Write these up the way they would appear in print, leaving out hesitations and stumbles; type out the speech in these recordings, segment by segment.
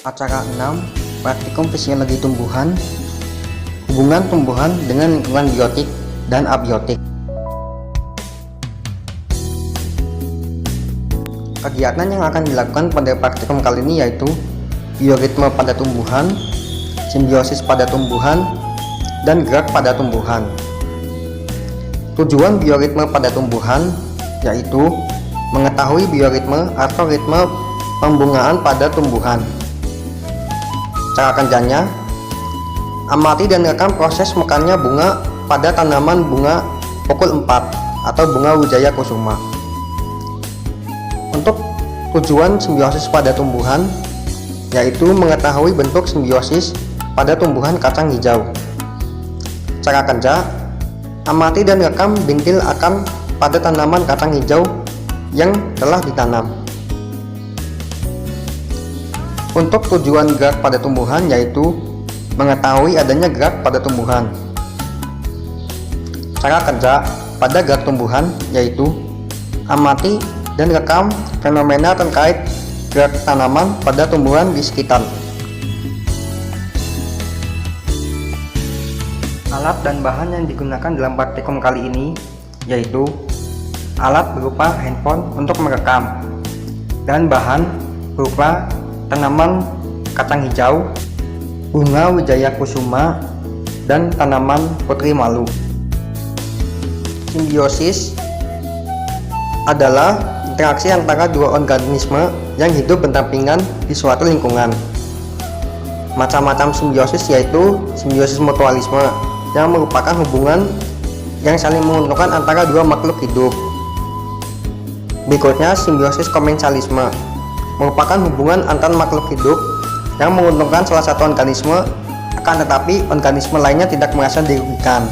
Acara 6, Praktikum Fisiologi Tumbuhan, hubungan tumbuhan dengan lingkungan biotik dan abiotik. Kegiatan yang akan dilakukan pada praktikum kali ini yaitu bioritme pada tumbuhan, simbiosis pada tumbuhan, dan gerak pada tumbuhan. Tujuan bioritme pada tumbuhan yaitu mengetahui bioritme atau ritme pembungaan pada tumbuhan. Cara kerjanya, amati dan rekam proses mekarnya bunga pada tanaman bunga pukul 4 atau bunga wijaya kusuma. Untuk tujuan simbiosis pada tumbuhan yaitu mengetahui bentuk simbiosis pada tumbuhan kacang hijau. Cara kerja, amati dan rekam bintil akar pada tanaman kacang hijau yang telah ditanam. Untuk tujuan gerak pada tumbuhan yaitu mengetahui adanya gerak pada tumbuhan. Cara kerja pada gerak tumbuhan yaitu amati dan rekam fenomena terkait gerak tanaman pada tumbuhan di sekitar. Alat dan bahan yang digunakan dalam praktikum kali ini yaitu alat berupa handphone untuk merekam dan bahan berupa tanaman kacang hijau, bunga wijaya kusuma, dan tanaman putri malu. Simbiosis adalah interaksi antara dua organisme yang hidup berdampingan di suatu lingkungan. Macam-macam simbiosis yaitu simbiosis mutualisme yang merupakan hubungan yang saling menguntungkan antara dua makhluk hidup. Berikutnya simbiosis komensalisme merupakan hubungan antar makhluk hidup yang menguntungkan salah satu organisme, akan tetapi organisme lainnya tidak merasa dirugikan.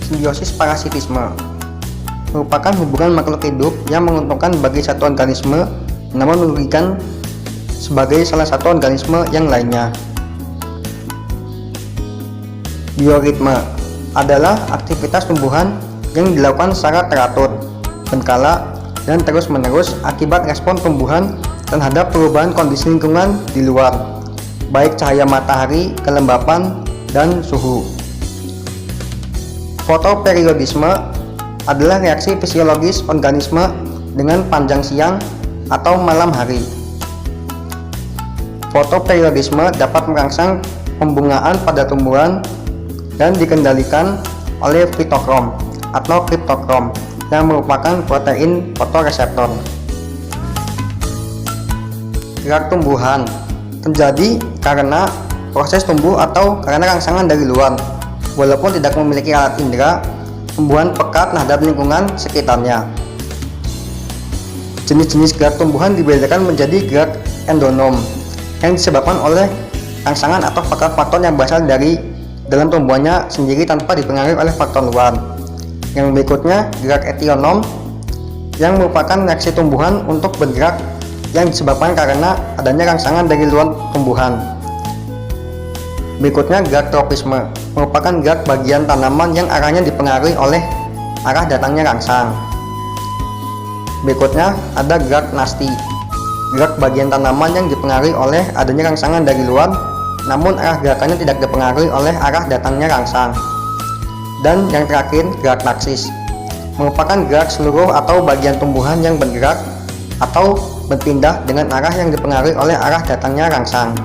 Simbiosis parasitisme merupakan hubungan makhluk hidup yang menguntungkan bagi satu organisme namun merugikan sebagai salah satu organisme yang lainnya. Bioritme adalah aktivitas tumbuhan yang dilakukan secara teratur, berkala, dan terus-menerus akibat respon tumbuhan terhadap perubahan kondisi lingkungan di luar, baik cahaya matahari, kelembapan, dan suhu. Fotoperiodisme adalah reaksi fisiologis organisme dengan panjang siang atau malam hari. Fotoperiodisme dapat merangsang pembungaan pada tumbuhan dan dikendalikan oleh fitokrom atau kriptokrom yang merupakan protein fotoreseptor. Gerak tumbuhan terjadi karena proses tumbuh atau karena rangsangan dari luar. Walaupun tidak memiliki alat indera, tumbuhan pekat terhadap lingkungan sekitarnya. Jenis-jenis gerak tumbuhan dibedakan menjadi gerak endonom yang disebabkan oleh rangsangan atau faktor-faktor yang berasal dari dalam tumbuhannya sendiri tanpa dipengaruhi oleh faktor luar. Yang berikutnya gerak etionom yang merupakan reaksi tumbuhan untuk bergerak yang disebabkan karena adanya rangsangan dari luar tumbuhan. Berikutnya gerak tropisme merupakan gerak bagian tanaman yang arahnya dipengaruhi oleh arah datangnya rangsang. Berikutnya ada gerak nasti, gerak bagian tanaman yang dipengaruhi oleh adanya rangsangan dari luar namun arah gerakannya tidak dipengaruhi oleh arah datangnya rangsang. Dan yang terakhir gerak taksis merupakan gerak seluruh atau bagian tumbuhan yang bergerak atau berpindah dengan arah yang dipengaruhi oleh arah datangnya rangsang.